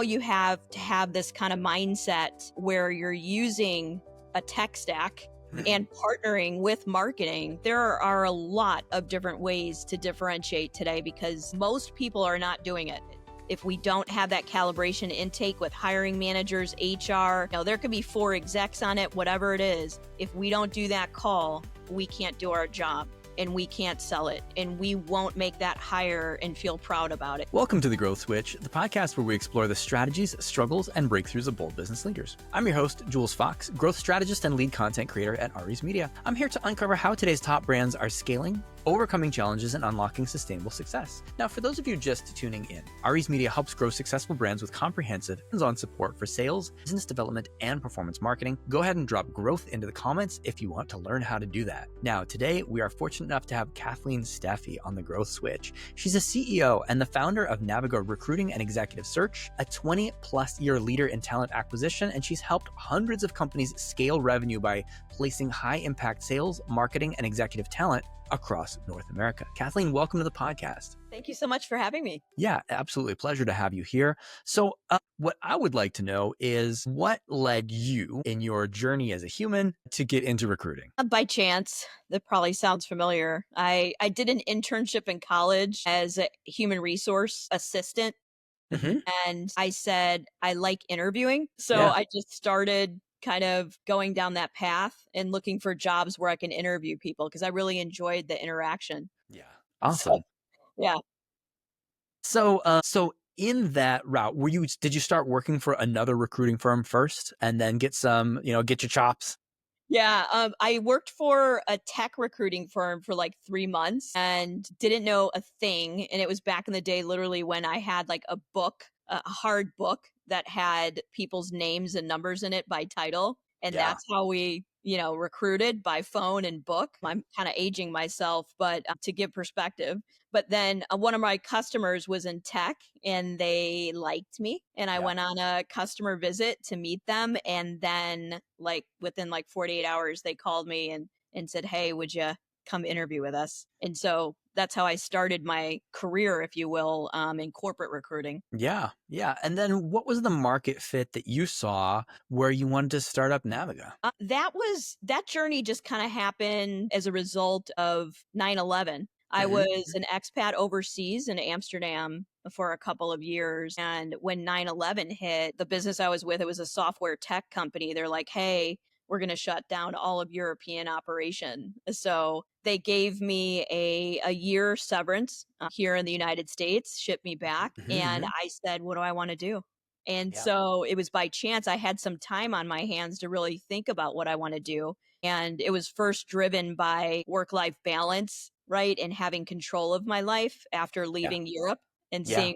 You have to have this kind of mindset where you're using a tech stack and partnering with marketing. There are a lot of different ways to differentiate today because most people are not doing it. If we don't have that calibration intake with hiring managers, HR, there could be 4 execs on it, whatever it is. If we don't do that call, we can't do our job and we can't sell it and we won't make that hire and feel proud about it. Welcome to The Growth Switch, the podcast where we explore the strategies, struggles, and breakthroughs of bold business leaders. I'm your host, Jules Fox, growth strategist and lead content creator at Aries Media. I'm here to uncover how today's top brands are scaling, overcoming challenges, and unlocking sustainable success. Now, for those of you just tuning in, Aries Media helps grow successful brands with comprehensive hands-on support for sales, business development, and performance marketing. Go ahead and drop growth into the comments if you want to learn how to do that. Now, today, we are fortunate enough to have Kathleen Steffey on The Growth Switch. She's a CEO and the founder of Naviga Recruiting and Executive Search, a 20-plus year leader in talent acquisition, and she's helped hundreds of companies scale revenue by placing high-impact sales, marketing, and executive talent across North America. Kathleen, welcome to the podcast. Thank you so much for having me. Yeah, absolutely. Pleasure to have you here. So what I would like to know is what led you in your journey as a human to get into recruiting? By chance, that probably sounds familiar. I did an internship in college as a human resource assistant. And I said, I like interviewing. So Yeah. I just started kind of going down that path and looking for jobs where I can interview people because I really enjoyed the interaction. Yeah. Awesome. Yeah. So in that route, did you start working for another recruiting firm first and then get get your chops? Yeah. I worked for a tech recruiting firm for like 3 months and didn't know a thing. And it was back in the day, literally when I had like a hard book that had people's names and numbers in it by title. And Yeah. that's how we, recruited by phone and book. I'm kind of aging myself, but to give perspective. But then one of my customers was in tech and they liked me. And I went on a customer visit to meet them. And then within 48 hours, they called me and said, hey, would you come interview with us? And so that's how I started my career, if you will, in corporate recruiting. Yeah. Yeah. And then what was the market fit that you saw where you wanted to start up Naviga? That journey just kind of happened as a result of 9/11. I was an expat overseas in Amsterdam for a couple of years. And when 9/11 hit, the business I was with, it was a software tech company. They're like, hey, we're going to shut down all of European operation. So they gave me a year severance here in the United States, shipped me back. And I said, what do I want to do? And so it was by chance I had some time on my hands to really think about what I want to do. And it was first driven by work-life balance, right? And having control of my life after leaving Europe and seeing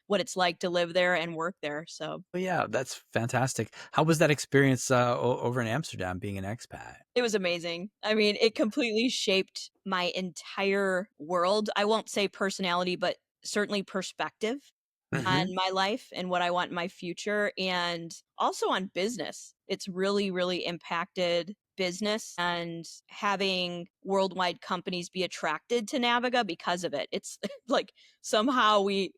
what it's like to live there and work there. So Yeah, that's fantastic. How was that experience over in Amsterdam being an expat? it was amazing. I mean, it completely shaped my entire world. I won't say personality, but certainly perspective on my life and what I want in my future, and also on business. It's really, really impacted business and having worldwide companies be attracted to Naviga because of it. It's like somehow we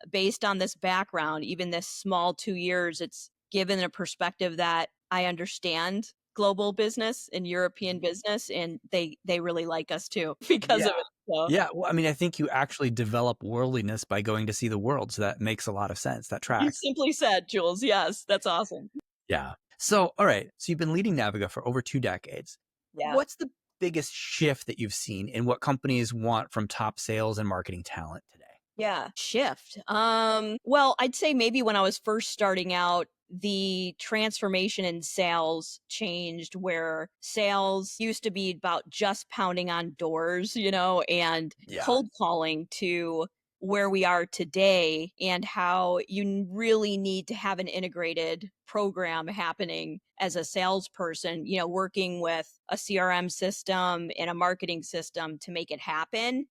based on this background, even this small 2 years, it's given a perspective that I understand global business and European business, and they really like us too because of it. So. Yeah. Well, I mean, I think you actually develop worldliness by going to see the world. So that makes a lot of sense. That You tracks. simply said, Jules. Yes, that's awesome. Yeah. So, all right. So you've been leading Naviga for over 2 decades. Yeah. What's the biggest shift that you've seen in what companies want from top sales and marketing talent today? Yeah. Shift. Well, I'd say maybe when I was first starting out, the transformation in sales changed where sales used to be about just pounding on doors, and cold calling to where we are today and how you really need to have an integrated program happening as a salesperson, working with a CRM system and a marketing system to make it happen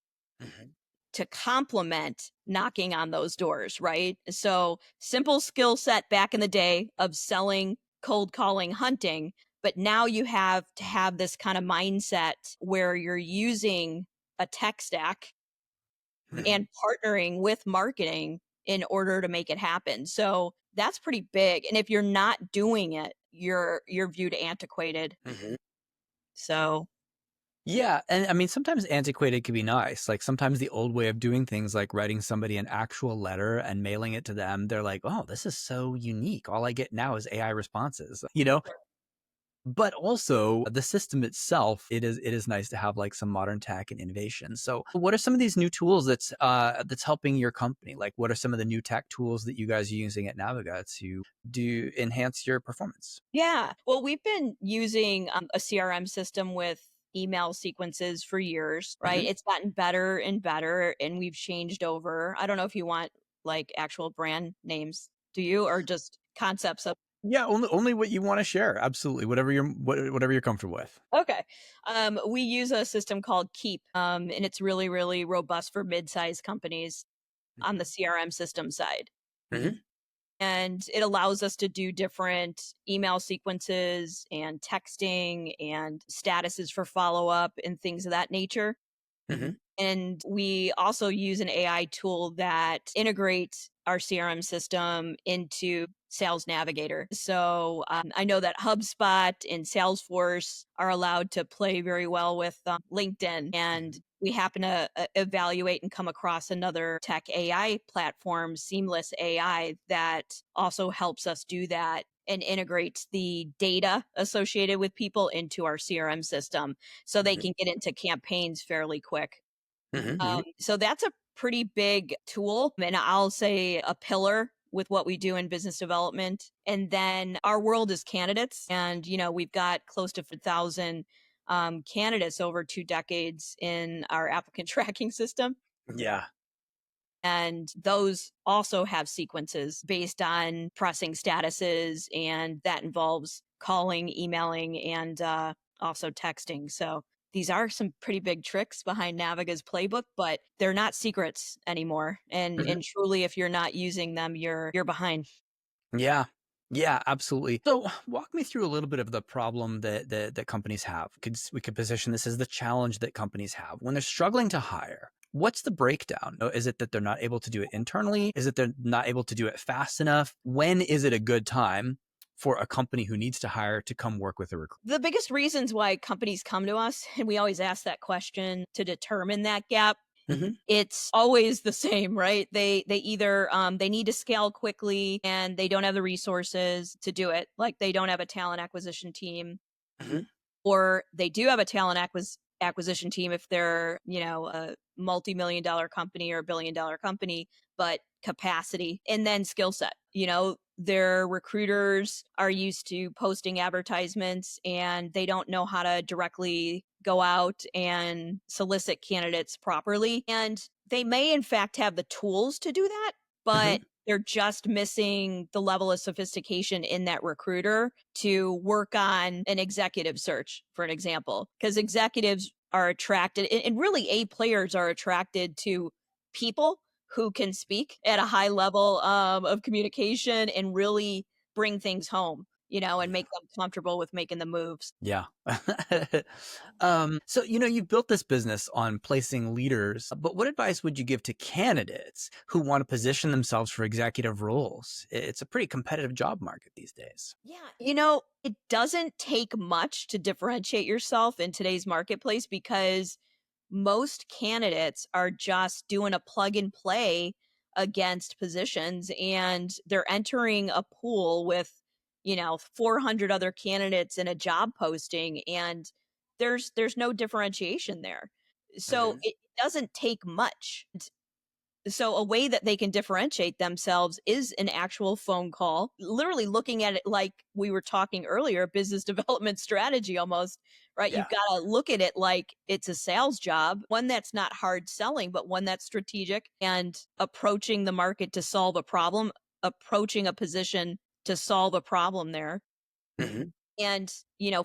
to complement knocking on those doors, right? So simple skill set back in the day of selling, cold calling, hunting, but now you have to have this kind of mindset where you're using a tech stack and partnering with marketing in order to make it happen. So that's pretty big. And if you're not doing it, you're viewed antiquated. Mhm. So Yeah, and I mean, sometimes antiquated can be nice. Like sometimes the old way of doing things, like writing somebody an actual letter and mailing it to them, they're like, "Oh, this is so unique. All I get now is AI responses." You know? But also the system itself, it is nice to have like some modern tech and innovation. So, what are some of these new tools that's helping your company? Like, what are some of the new tech tools that you guys are using at Naviga to do enhance your performance? yeah. Well, we've been using a CRM system with email sequences for years, right? Mhm. It's gotten better and better, and we've changed over. I don't know if you want like actual brand names, do you, or just concepts of? Yeah, only what you want to share. Absolutely, whatever you're comfortable with. Okay. We use a system called Keep, and it's really, really robust for mid-sized companies on the CRM system side. Mhm. And it allows us to do different email sequences and texting and statuses for follow-up and things of that nature. Mhm. And we also use an AI tool that integrates our CRM system into Sales Navigator. So I know that HubSpot and Salesforce are allowed to play very well with LinkedIn. And Mhm. we happen to evaluate and come across another tech AI platform, Seamless AI, that also helps us do that and integrates the data associated with people into our CRM system so they Mhm. can get into campaigns fairly quick. Mhm. Mhm. So that's a pretty big tool, and I'll say a pillar with what we do in business development. And then our world is candidates, and we've got close to 1,000 candidates over 2 decades in our applicant tracking system. Yeah. And those also have sequences based on pressing statuses, and that involves calling, emailing, and also texting. So these are some pretty big tricks behind Naviga's playbook, but they're not secrets anymore. And Mhm. and truly, if you're not using them, you're behind. Yeah. Yeah, absolutely. So, walk me through a little bit of the problem that companies have. We could position this as the challenge that companies have when they're struggling to hire. What's the breakdown? Is it that they're not able to do it internally? Is it they're not able to do it fast enough? When is it a good time for a company who needs to hire to come work with a recruiter? The biggest reasons why companies come to us, and we always ask that question to determine that gap, Hmm. it's always the same, right? They either they need to scale quickly and they don't have the resources to do it, like they don't have a talent acquisition team, Hmm. or they do have a talent acquisition team if they're, a multi-million dollar company or a billion dollar company, but capacity and then skill set. Their recruiters are used to posting advertisements and they don't know how to directly go out and solicit candidates properly. And they may, in fact, have the tools to do that, but Hmm. they're just missing the level of sophistication in that recruiter to work on an executive search, for an example, because executives are attracted, and really A players are attracted to people who can speak at a high level of communication and really bring things home, and make them comfortable with making the moves. Yeah. So, you've built this business on placing leaders, but what advice would you give to candidates who want to position themselves for executive roles? It's a pretty competitive job market these days. Yeah, it doesn't take much to differentiate yourself in today's marketplace because most candidates are just doing a plug and play against positions and they're entering a pool with 400 other candidates in a job posting, and there's no differentiation there. So Hmm. it doesn't take much. So a way that they can differentiate themselves is an actual phone call, literally looking at it like we were talking earlier, business development strategy almost, right? You've Yeah. got to look at it like it's a sales job, one that's not hard selling, but one that's strategic and approaching the market to solve a problem, approaching a position to solve a problem there. Hmm. And,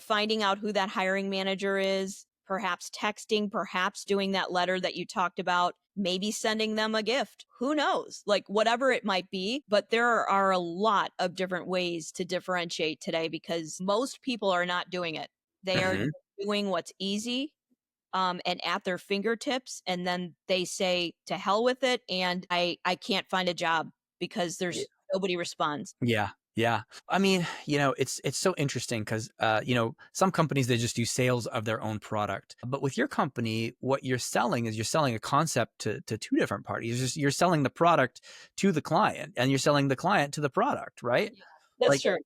finding out who that hiring manager is, perhaps texting, perhaps doing that letter that you talked about, maybe sending them a gift. Who knows? Like whatever it might be. But there are a lot of different ways to differentiate today because most people are not doing it. They are Hmm. doing what's easy and at their fingertips. And then they say, to hell with it. And I can't find a job because Yeah. there's Nobody responds. Yeah. Yeah. I mean, it's so interesting because some companies they just do sales of their own product. But with your company, what you're selling is you're selling a concept to two different parties. You're selling the product to the client and you're selling the client to the product, right? Yeah, that's Like true.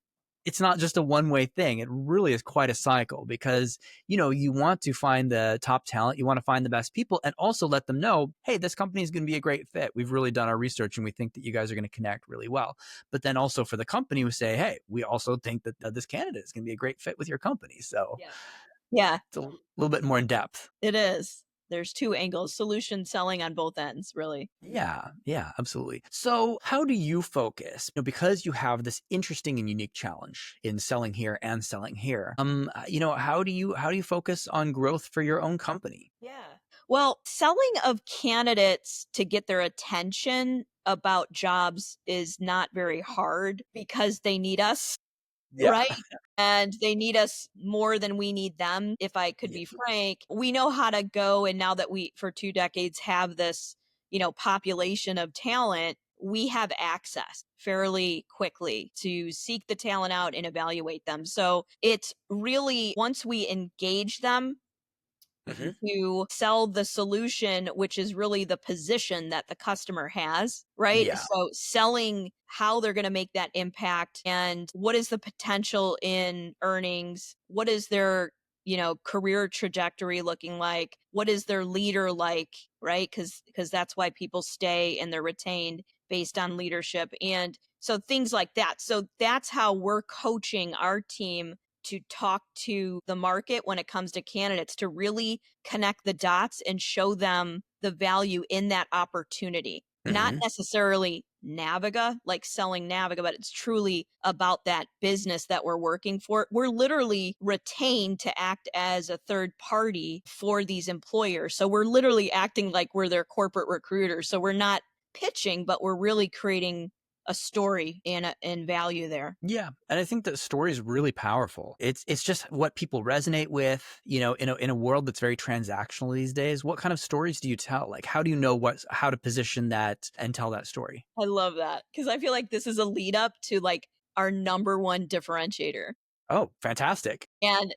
it's not just a one-way thing. It really is quite a cycle because, you want to find the top talent, you want to find the best people and also let them know, hey, this company is going to be a great fit. We've really done our research and we think that you guys are going to connect really well. But then also for the company, we say, hey, we also think that this candidate is going to be a great fit with your company. So Yeah. Yeah, it's a little bit more in depth. it is. There's two angles, solution selling on both ends, really. Yeah, yeah, absolutely. So, how do you focus? Because you have this interesting and unique challenge in selling here and selling here. How do you focus on growth for your own company? Yeah. Well, selling of candidates to get their attention about jobs is not very hard because they need us. Yeah. Right? And they need us more than we need them, if I could Yeah. be frank. We know how to go, and now that we, for 2 decades, have this, population of talent, we have access fairly quickly to seek the talent out and evaluate them. So, it's really once we engage them Hmm. to sell the solution, which is really the position that the customer has, right? Yeah. So selling how they're going to make that impact and what is the potential in earnings? What is their, career trajectory looking like? What is their leader like, right? Because that's why people stay and they're retained based on leadership and so things like that. So that's how we're coaching our team to talk to the market when it comes to candidates to really connect the dots and show them the value in that opportunity. Not Hmm. necessarily Naviga, like selling Naviga, but it's truly about that business that we're working for. We're literally retained to act as a third party for these employers. So we're literally acting like we're their corporate recruiter. So we're not pitching, but we're really creating a story and value there. Yeah, and I think that story is really powerful. It's just what people resonate with. In a world that's very transactional these days. What kind of stories do you tell? Like, how do you know how to position that and tell that story? I love that because I feel like this is a lead up to like our number one differentiator. Oh, fantastic! And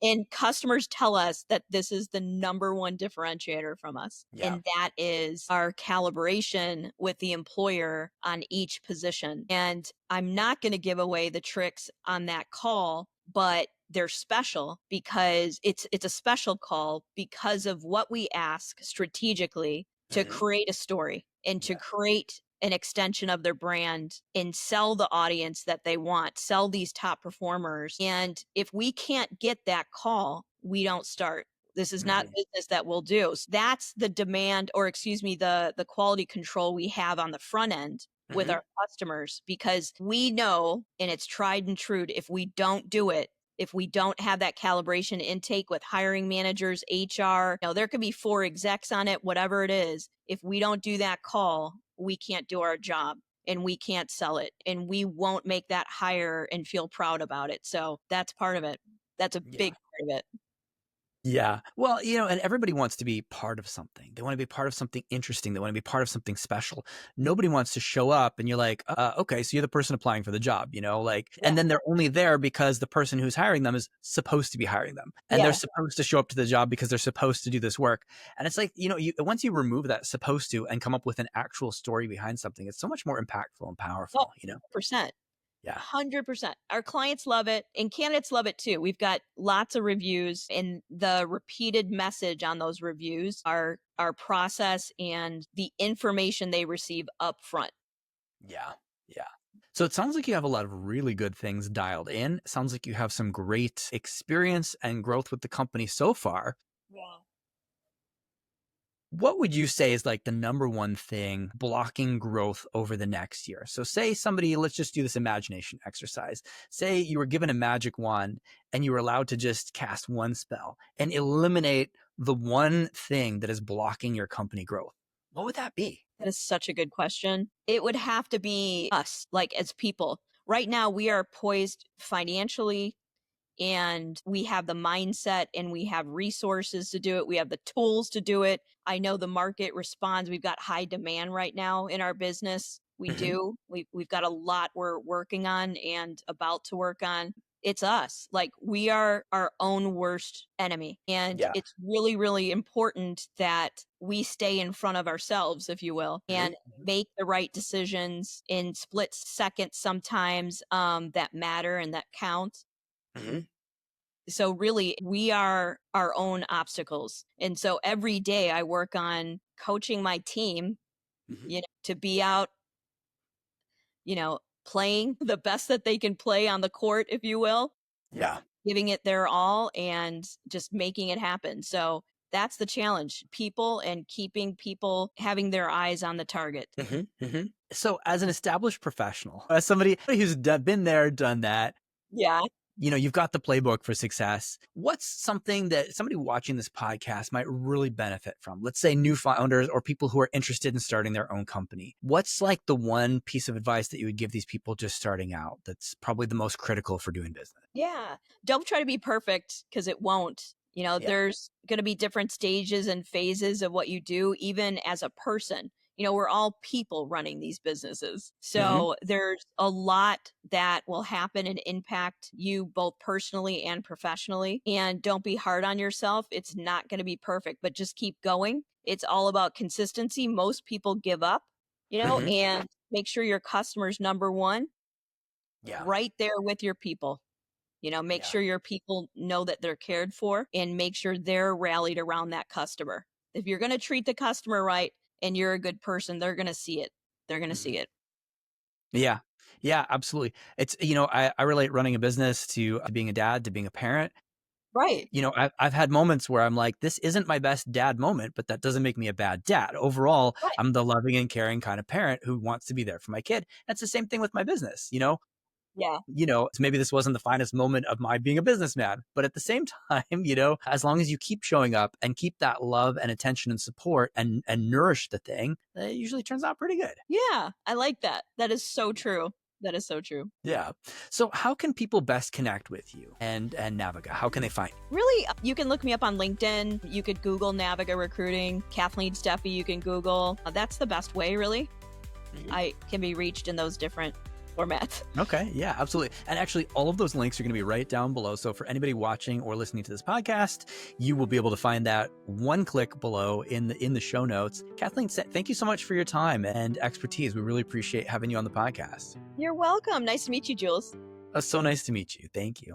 and customers tell us that this is the number one differentiator from us. Yeah. And that is our calibration with the employer on each position. And I'm not going to give away the tricks on that call, but they're special because it's a special call because of what we ask strategically to Hmm. create a story and to Yeah. create an extension of their brand and sell the audience that they want, sell these top performers. And if we can't get that call, we don't start. This is not Hmm. business that we'll do. So that's the demand, or excuse me, the quality control we have on the front end with Hmm. our customers because we know, and it's tried and true, if we don't do it, if we don't have that calibration intake with hiring managers, HR, there could be 4 execs on it, whatever it is. If we don't do that call, we can't do our job and we can't sell it and we won't make that hire and feel proud about it. So that's part of it. That's a Yeah. big part of it. Yeah. Well, and everybody wants to be part of something. They want to be part of something interesting. They want to be part of something special. Nobody wants to show up and you're like, okay, so you're the person applying for the job, and Yeah. then they're only there because the person who's hiring them is supposed to be hiring them. And they're Yeah. supposed to show up to the job because they're supposed to do this work. And it's like, once you remove that supposed to and come up with an actual story behind something, it's so much more impactful and Oh, powerful. 100%. Yeah. 100%. Our clients love it and candidates love it too. We've got lots of reviews and the repeated message on those reviews are our process and the information they receive up front. Yeah. Yeah. So it sounds like you have a lot of really good things dialed in. It sounds like you have some great experience and growth with the company so far. Yeah. What would you say is like the number one thing blocking growth over the next year? So say somebody, let's just do this imagination exercise. Say you were given a magic wand and you were allowed to just cast one spell and eliminate the one thing that is blocking your company growth. What would that be? That is such a good question. It would have to be us, like as people. Right now, we are poised financially and we have the mindset and we have resources to do it. We have the tools to do it. I know the market responds. We've got high demand right now in our business. We do. We've got a lot we're working on and about to work on. It's us. Like, we are our own worst enemy. And Yeah. it's really, really important that we stay in front of ourselves, if you will, and make the right decisions in split seconds sometimes, that matter and that count. Hmm. So really, we are our own obstacles. And so every day I work on coaching my team, Hmm. to be out, playing the best that they can play on the court, if you will, Yeah. giving it their all and just making it happen. So that's the challenge, people, and keeping people having their eyes on the target. Hmm. Hmm. So, as an established professional, as somebody who's been there, done that, Yeah. you've got the playbook for success. What's something that somebody watching this podcast might really benefit from? Let's say new founders or people who are interested in starting their own company. What's like the one piece of advice that you would give these people just starting out that's probably the most critical for doing business? Yeah. Don't try to be perfect, because it won't. Yeah. There's going to be different stages and phases of what you do, even as a person. We're all people running these businesses. Hmm. So there's a lot that will happen and impact you both personally and professionally. And don't be hard on yourself. It's not going to be perfect, but just keep going. It's all about consistency. Most people give up, Hmm. and make sure your customer's number one, Yeah. right there with your people. Make Yeah. sure your people know that they're cared for, and make sure they're rallied around that customer. If you're going to treat the customer right and you're a good person, they're going to see it. They're going to Hmm. see it. Yeah. Yeah, absolutely. It's, I relate running a business to being a dad, to being a parent. Right. I've had moments where I'm like, this isn't my best dad moment, but that doesn't make me a bad dad. Overall, Right. I'm the loving and caring kind of parent who wants to be there for my kid. That's the same thing with my business. Yeah. So maybe this wasn't the finest moment of my being a businessman, but at the same time, as long as you keep showing up and keep that love and attention and support and nourish the thing, it usually turns out pretty good. Yeah. I like that. That is so true. That is so true. Yeah. So how can people best connect with you and Naviga? How can they find you? Really, you can look me up on LinkedIn. You could Google Naviga Recruiting, Kathleen Steffey, you can Google. That's the best way, really. Mhm. I can be reached in those different formats. Okay. Yeah, absolutely. And actually, all of those links are going to be right down below. So for anybody watching or listening to this podcast, you will be able to find that one click below in the show notes. Kathleen, thank you so much for your time and expertise. We really appreciate having you on the podcast. You're welcome. Nice to meet you, Jules. So nice to meet you. Thank you.